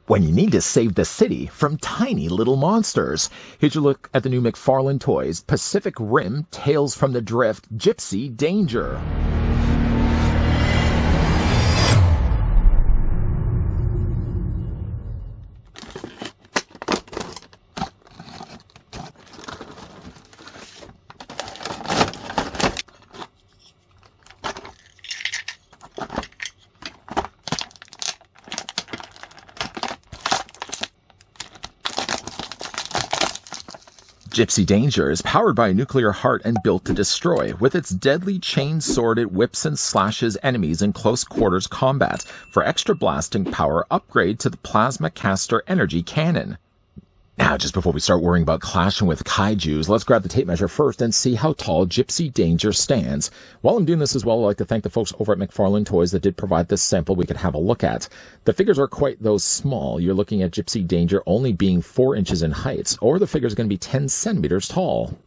when you need to save the city from tiny little monsters. Here's your look at the new McFarlane toys, Pacific Rim, Tales from the Drift, Gipsy Danger. Gipsy Danger is powered by a nuclear heart and built to destroy. With its deadly chain-sword, it whips and slashes enemies in close quarters combat. For extra blasting power, upgrade to the Plasma Caster Energy Cannon. Now, just before we start worrying about clashing with kaijus, let's grab the tape measure first and see how tall Gipsy Danger stands. While I'm doing this as well, I'd like to thank the folks over at McFarlane Toys that did provide this sample we could have a look at. The figures are quite, though, small. You're looking at Gipsy Danger only being 4 inches in height, or the figure's going to be 10 centimeters tall.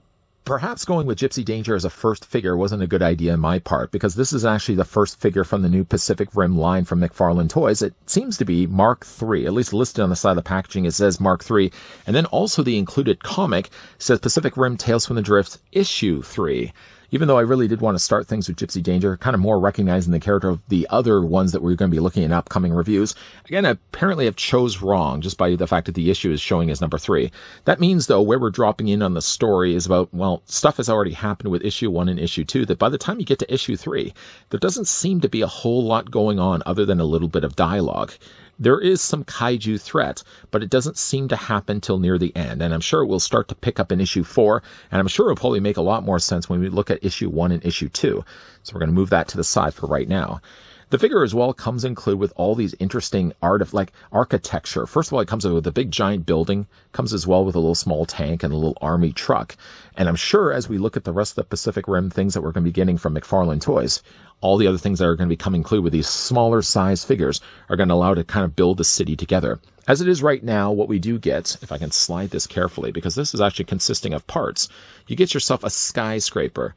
Perhaps going with Gipsy Danger as a first figure wasn't a good idea on my part, because this is actually the first figure from the new Pacific Rim line from McFarlane Toys. It seems to be Mark III, at least listed on the side of the packaging it says Mark III, and then also the included comic says Pacific Rim Tales from the Drift Issue 3. Even though I really did want to start things with Gipsy Danger, kind of more recognizing the character of the other ones that we're going to be looking at in upcoming reviews. Again, apparently I've chose wrong just by the fact that the issue is showing as number 3. That means, though, where we're dropping in on the story is about, well, stuff has already happened with issue 1 and issue 2, that by the time you get to issue 3, there doesn't seem to be a whole lot going on other than a little bit of dialogue. There is some kaiju threat, but it doesn't seem to happen till near the end, and I'm sure it will start to pick up in issue 4, and I'm sure it'll probably make a lot more sense when we look at issue 1 and issue 2. So we're going to move that to the side for right now. The figure as well comes included with all these interesting architecture. First of all, it comes with a big giant building, comes as well with a little small tank and a little army truck. And I'm sure as we look at the rest of the Pacific Rim things that we're going to be getting from McFarlane Toys, all the other things that are going to be coming included with these smaller size figures are going to allow to kind of build the city together. As it is right now, what we do get, if I can slide this carefully, because this is actually consisting of parts, you get yourself a skyscraper.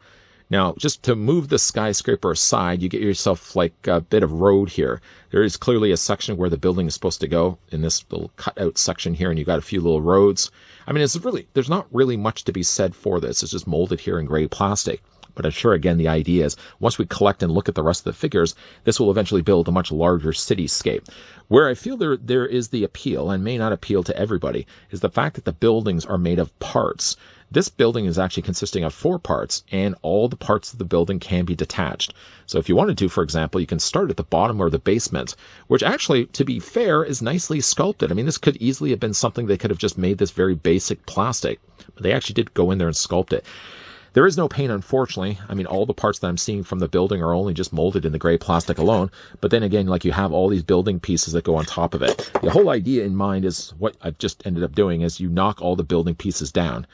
Now, just to move the skyscraper aside, you get yourself like a bit of road here. There is clearly a section where the building is supposed to go in this little cutout section here, and you've got a few little roads. I mean, there's not really much to be said for this. It's just molded here in gray plastic. But I'm sure, again, the idea is once we collect and look at the rest of the figures, this will eventually build a much larger cityscape. Where I feel there is the appeal, and may not appeal to everybody, is the fact that the buildings are made of parts. This building is actually consisting of 4 parts, and all the parts of the building can be detached. So if you wanted to, for example, you can start at the bottom or the basement, which actually, to be fair, is nicely sculpted. I mean, this could easily have been something they could have just made this very basic plastic, but they actually did go in there and sculpt it. There is no paint, unfortunately. I mean, all the parts that I'm seeing from the building are only just molded in the gray plastic alone. But then again, like, you have all these building pieces that go on top of it. The whole idea in mind is what I've just ended up doing is you knock all the building pieces down.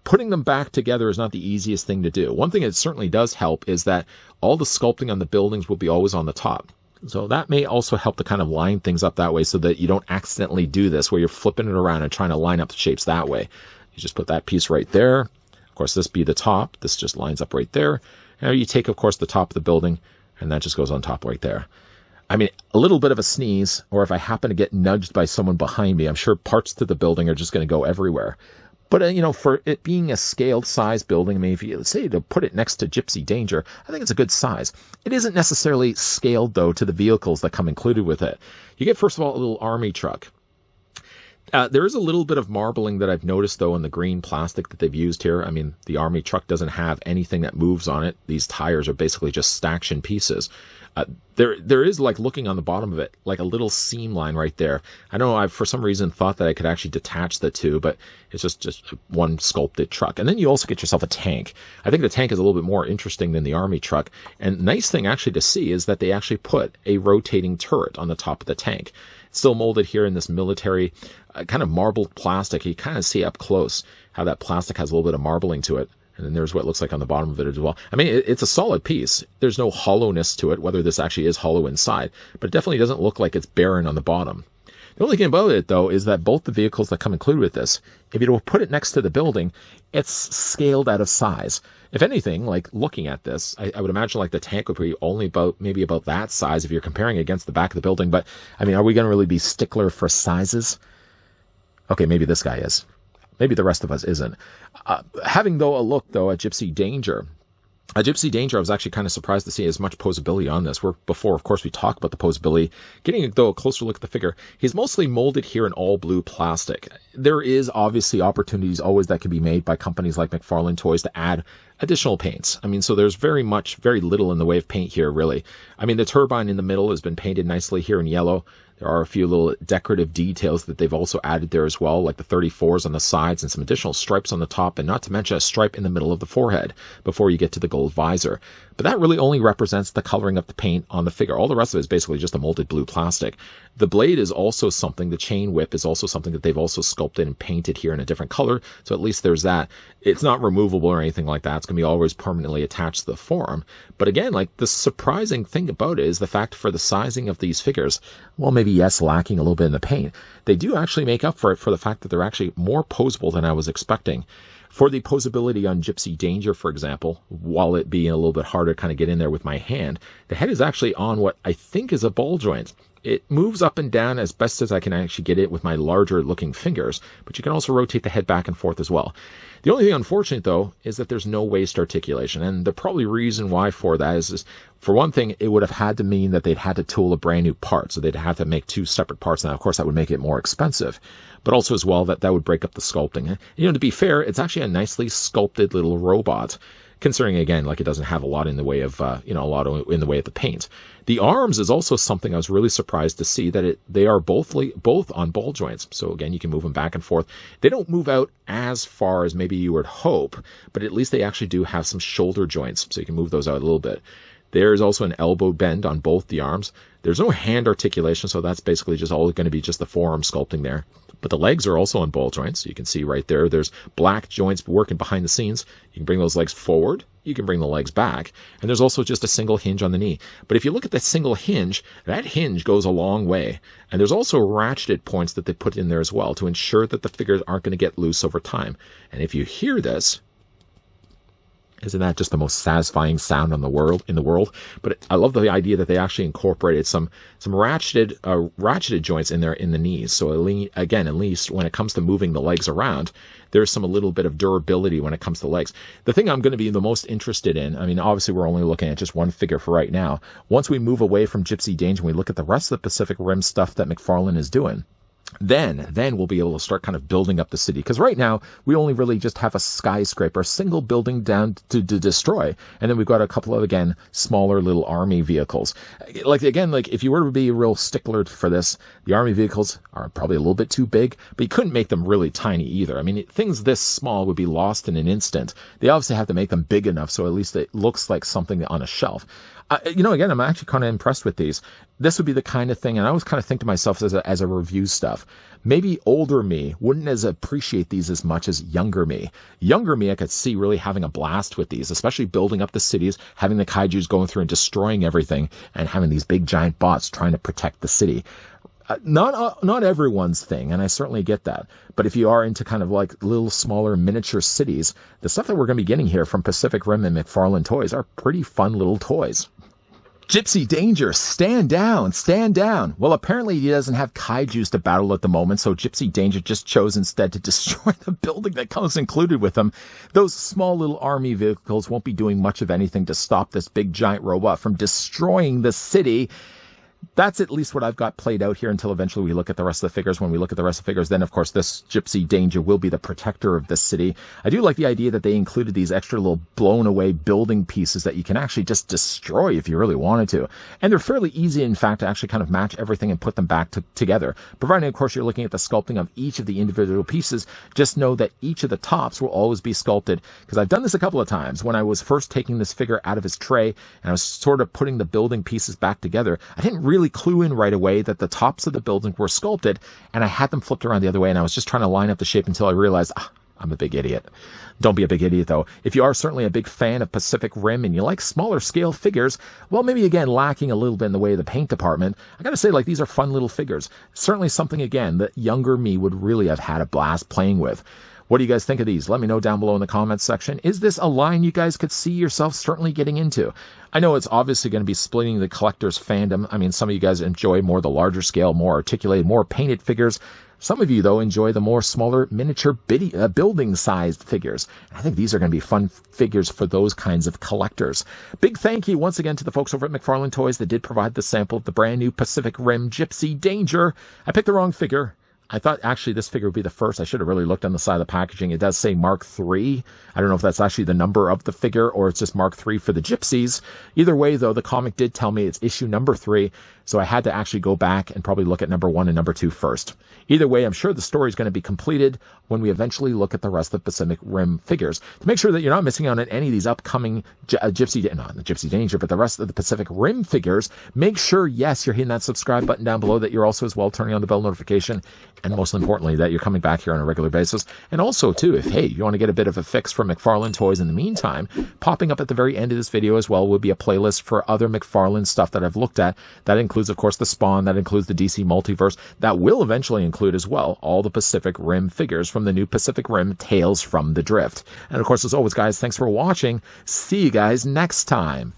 Putting them back together is not the easiest thing to do. One thing that certainly does help is that all the sculpting on the buildings will be always on the top. So that may also help to kind of line things up that way so that you don't accidentally do this where you're flipping it around and trying to line up the shapes that way. You just put that piece right there. Of course, this be the top. This just lines up right there. And you take, of course, the top of the building, and that just goes on top right there. I mean, a little bit of a sneeze, or if I happen to get nudged by someone behind me, I'm sure parts to the building are just going to go everywhere. But, for it being a scaled size building, I mean, if you say to put it next to Gipsy Danger, I think it's a good size. It isn't necessarily scaled, though, to the vehicles that come included with it. You get, first of all, a little army truck. There is a little bit of marbling that I've noticed, though, in the green plastic that they've used here. I mean, the army truck doesn't have anything that moves on it. These tires are basically just staction pieces. There is, like, looking on the bottom of it, like a little seam line right there. I know I've, for some reason, thought that I could actually detach the two, but it's just one sculpted truck. And then you also get yourself a tank. I think the tank is a little bit more interesting than the army truck. And nice thing, actually, to see is that they actually put a rotating turret on the top of the tank. It's still molded here in this military kind of marbled plastic. You kind of see up close how that plastic has a little bit of marbling to it. And then there's what it looks like on the bottom of it as well. I mean, it's a solid piece. There's no hollowness to it, whether this actually is hollow inside. But it definitely doesn't look like it's barren on the bottom. The only thing about it, though, is that both the vehicles that come included with this, if you put it next to the building, it's scaled out of size. If anything, like looking at this, I would imagine like the tank would be only maybe about that size if you're comparing against the back of the building. But I mean, are we going to really be stickler for sizes? Okay, maybe this guy is. Maybe the rest of us isn't. Having a look at Gipsy Danger. Gipsy Danger, I was actually kind of surprised to see as much posability on this. Before, of course, we talked about the posability. Getting, a closer look at the figure, he's mostly molded here in all blue plastic. There is obviously opportunities always that can be made by companies like McFarlane Toys to add additional paints. I mean, so there's very little in the way of paint here, really. I mean, the turbine in the middle has been painted nicely here in yellow. There are a few little decorative details that they've also added there as well, like the 34s on the sides and some additional stripes on the top, and not to mention a stripe in the middle of the forehead before you get to the gold visor. But that really only represents the coloring of the paint on the figure. All the rest of it is basically just a molded blue plastic. The blade is also something, the chain whip is also something that they've also sculpted and painted here in a different color, so at least there's that. It's not removable or anything like that. It's going to be always permanently attached to the forearm. But again, like, the surprising thing about it is the fact for the sizing of these figures, well, maybe yes, lacking a little bit in the paint, they do actually make up for it for the fact that they're actually more posable than I was expecting. For the posability on Gipsy Danger, for example, while it being a little bit harder to kind of get in there with my hand, the head is actually on what I think is a ball joint. It moves up and down as best as I can actually get it with my larger looking fingers, but you can also rotate the head back and forth as well. The only thing unfortunate, though, is that there's no waist articulation, and the probably reason why for that is for one thing, it would have had to mean that they'd had to tool a brand new part, so they'd have to make two separate parts. Now, of course, that would make it more expensive, but also as well that would break up the sculpting. To be fair, it's actually a nicely sculpted little robot, considering, again, like, it doesn't have a lot in the way of, in the way of the paint. The arms is also something I was really surprised to see, that they are both on ball joints. So again, you can move them back and forth. They don't move out as far as maybe you would hope, but at least they actually do have some shoulder joints, so you can move those out a little bit. There's also an elbow bend on both the arms. There's no hand articulation, so that's basically just all going to be just the forearm sculpting there. But the legs are also on ball joints. You can see right there, there's black joints working behind the scenes. You can bring those legs forward. You can bring the legs back. And there's also just a single hinge on the knee. But if you look at the single hinge, that hinge goes a long way. And there's also ratcheted points that they put in there as well to ensure that the figures aren't going to get loose over time. And if you hear this, isn't that just the most satisfying sound in the world? But I love the idea that they actually incorporated some ratcheted joints in there in the knees. So again, at least when it comes to moving the legs around, there's a little bit of durability when it comes to legs. The thing I'm going to be the most interested in, I mean, obviously we're only looking at just one figure for right now. Once we move away from Gipsy Danger and we look at the rest of the Pacific Rim stuff that McFarlane is doing, then we'll be able to start kind of building up the city. Because right now, we only really just have a skyscraper, a single building down to destroy. And then we've got a couple of, again, smaller little army vehicles. Like if you were to be a real stickler for this, the army vehicles are probably a little bit too big, but you couldn't make them really tiny either. I mean, things this small would be lost in an instant. They obviously have to make them big enough so at least it looks like something on a shelf. Again, I'm actually kind of impressed with these. This would be the kind of thing, and I always kind of think to myself as a review stuff, maybe older me wouldn't appreciate these as much as younger me. Younger me, I could see really having a blast with these, especially building up the cities, having the kaijus going through and destroying everything, and having these big giant bots trying to protect the city. Not everyone's thing, and I certainly get that. But if you are into kind of like little smaller miniature cities, the stuff that we're going to be getting here from Pacific Rim and McFarlane Toys are pretty fun little toys. Gipsy Danger, stand down, stand down. Well, apparently he doesn't have kaijus to battle at the moment, so Gipsy Danger just chose instead to destroy the building that comes included with him. Those small little army vehicles won't be doing much of anything to stop this big giant robot from destroying the city. That's at least what I've got played out here until eventually we look at the rest of the figures. When we look at the rest of the figures, then, of course, this Gipsy Danger will be the protector of the city. I do like the idea that they included these extra little blown-away building pieces that you can actually just destroy if you really wanted to. And they're fairly easy, in fact, to actually kind of match everything and put them back together. Providing, of course, you're looking at the sculpting of each of the individual pieces, just know that each of the tops will always be sculpted. Because I've done this a couple of times. When I was first taking this figure out of his tray, and I was sort of putting the building pieces back together, I didn't really clue in right away that the tops of the building were sculpted, and I had them flipped around the other way, and I was just trying to line up the shape until I realized, I'm a big idiot. Don't be a big idiot, though. If you are certainly a big fan of Pacific Rim and you like smaller scale figures, well, maybe again lacking a little bit in the way of the paint department, I gotta say, like, these are fun little figures. Certainly something, again, that younger me would really have had a blast playing with. What do you guys think of these? Let me know down below in the comments section. Is this a line you guys could see yourself certainly getting into? I know it's obviously going to be splitting the collector's fandom. I mean, some of you guys enjoy more the larger scale, more articulated, more painted figures. Some of you, though, enjoy the more smaller miniature building-sized figures. I think these are going to be fun figures for those kinds of collectors. Big thank you once again to the folks over at McFarlane Toys that did provide the sample of the brand new Pacific Rim Gipsy Danger. I picked the wrong figure. I thought actually this figure would be the first. I should have really looked on the side of the packaging. It does say Mark III. I don't know if that's actually the number of the figure or it's just Mark III for the Gypsies. Either way, though, the comic did tell me it's issue number 3. So I had to actually go back and probably look at number 1 and number 2 first. Either way, I'm sure the story is going to be completed when we eventually look at the rest of the Pacific Rim figures. To make sure that you're not missing out on any of these upcoming not the Gypsy Danger, but the rest of the Pacific Rim figures, make sure, yes, you're hitting that subscribe button down below, that you're also as well turning on the bell notification, and most importantly, that you're coming back here on a regular basis. And also, too, if, hey, you want to get a bit of a fix from McFarlane Toys in the meantime, popping up at the very end of this video as well will be a playlist for other McFarlane stuff that I've looked at. That includes, of course, the Spawn, that includes the DC Multiverse, that will eventually include as well all the Pacific Rim figures from the new Pacific Rim Tales from the Drift. And of course, as always, guys, thanks for watching. See you guys next time.